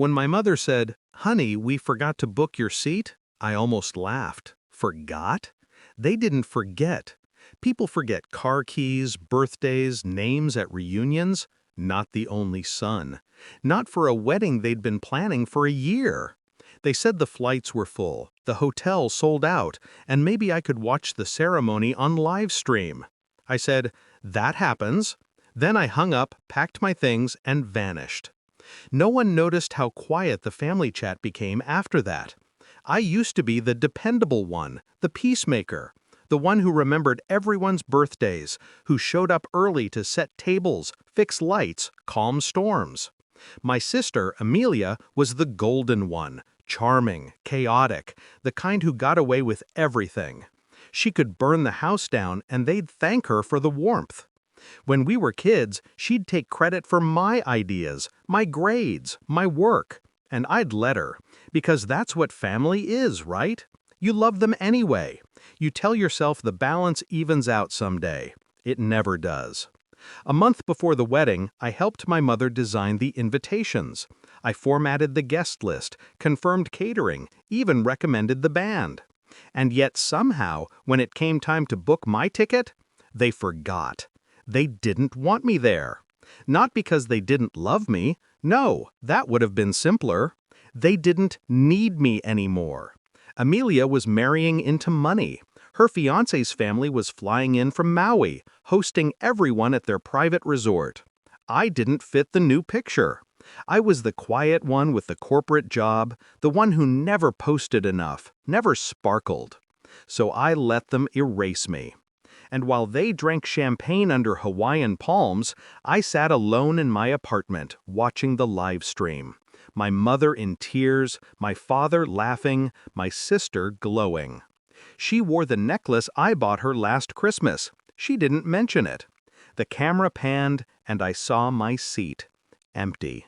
When my mother said, "Honey, we forgot to book your seat," I almost laughed. Forgot? They didn't forget. People forget car keys, birthdays, names at reunions. Not the only son. Not for a wedding they'd been planning for a year. They said the flights were full, the hotel sold out, and maybe I could watch the ceremony on live stream. I said, "That happens." Then I hung up, packed my things, and vanished. No one noticed how quiet the family chat became after that. I used to be the dependable one, the peacemaker, the one who remembered everyone's birthdays, who showed up early to set tables, fix lights, calm storms. My sister, Amelia, was the golden one, charming, chaotic, the kind who got away with everything. She could burn the house down and they'd thank her for the warmth. When we were kids, she'd take credit for my ideas, my grades, my work. And I'd let her, because that's what family is, right? You love them anyway. You tell yourself the balance evens out someday. It never does. A month before the wedding, I helped my mother design the invitations. I formatted the guest list, confirmed catering, even recommended the band. And yet somehow, when it came time to book my ticket, they forgot. They didn't want me there. Not because they didn't love me. No, that would have been simpler. They didn't need me anymore. Amelia was marrying into money. Her fiancé's family was flying in from Maui, hosting everyone at their private resort. I didn't fit the new picture. I was the quiet one with the corporate job, the one who never posted enough, never sparkled. So I let them erase me. And while they drank champagne under Hawaiian palms, I sat alone in my apartment, watching the live stream. My mother in tears, my father laughing, my sister glowing. She wore the necklace I bought her last Christmas. She didn't mention it. The camera panned, and I saw my seat. Empty.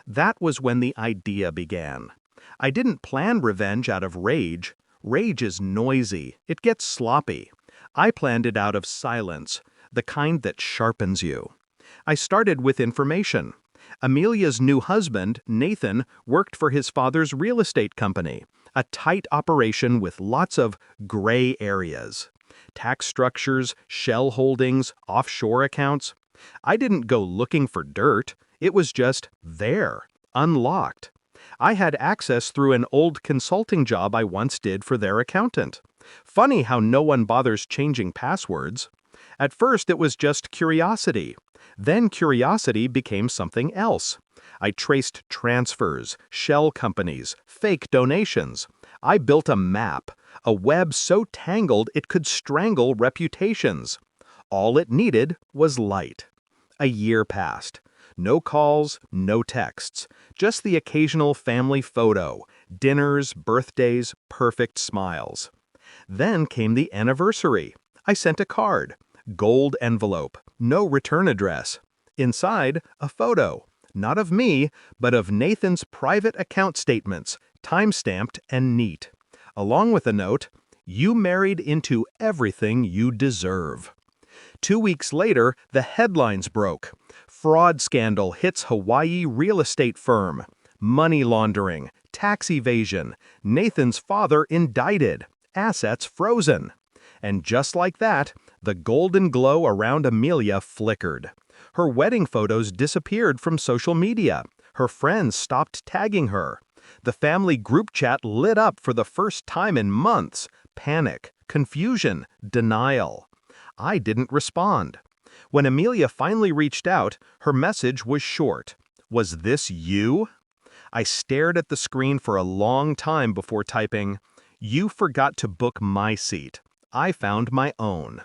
That was when the idea began. I didn't plan revenge out of rage. Rage is noisy. It gets sloppy. I planned it out of silence, the kind that sharpens you. I started with information. Amelia's new husband, Nathan, worked for his father's real estate company, a tight operation with lots of gray areas. Tax structures, shell holdings, offshore accounts. I didn't go looking for dirt. It was just there, unlocked. I had access through an old consulting job I once did for their accountant. Funny how no one bothers changing passwords. At first it was just curiosity. Then curiosity became something else. I traced transfers, shell companies, fake donations. I built a map, a web so tangled it could strangle reputations. All it needed was light. A year passed. No calls, no texts, just the occasional family photo, dinners, birthdays, perfect smiles. Then came the anniversary. I sent a card, gold envelope, no return address. Inside, a photo, not of me, but of Nathan's private account statements, time-stamped and neat. Along with a note, "You married into everything you deserve." 2 weeks later, the headlines broke. Fraud scandal hits Hawaii real estate firm. Money laundering, tax evasion, Nathan's father indicted, assets frozen. And just like that, the golden glow around Amelia flickered. Her wedding photos disappeared from social media. Her friends stopped tagging her. The family group chat lit up for the first time in months. Panic, confusion, denial. I didn't respond. When Amelia finally reached out, her message was short. "Was this you?" I stared at the screen for a long time before typing, "You forgot to book my seat. I found my own."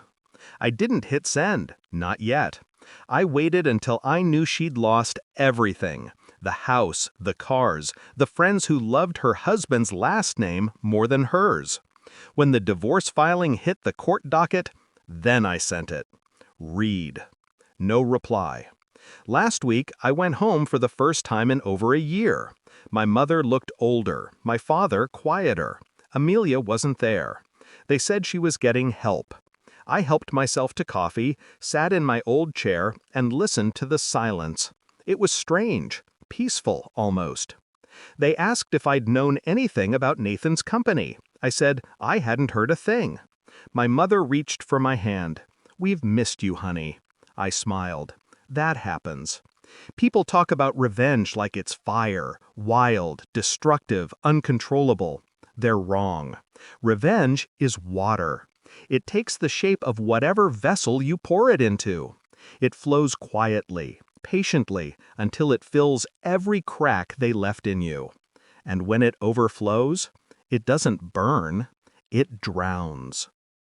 I didn't hit send, not yet. I waited until I knew she'd lost everything. The house, the cars, the friends who loved her husband's last name more than hers. When the divorce filing hit the court docket, then I sent it. Read. No reply. Last week, I went home for the first time in over a year. My mother looked older, my father quieter. Amelia wasn't there. They said she was getting help. I helped myself to coffee, sat in my old chair, and listened to the silence. It was strange, peaceful almost. They asked if I'd known anything about Nathan's company. I said I hadn't heard a thing. My mother reached for my hand. "We've missed you, honey." I smiled. That happens. People talk about revenge like it's fire, wild, destructive, uncontrollable. They're wrong. Revenge is water. It takes the shape of whatever vessel you pour it into. It flows quietly, patiently, until it fills every crack they left in you. And when it overflows, it doesn't burn, it drowns.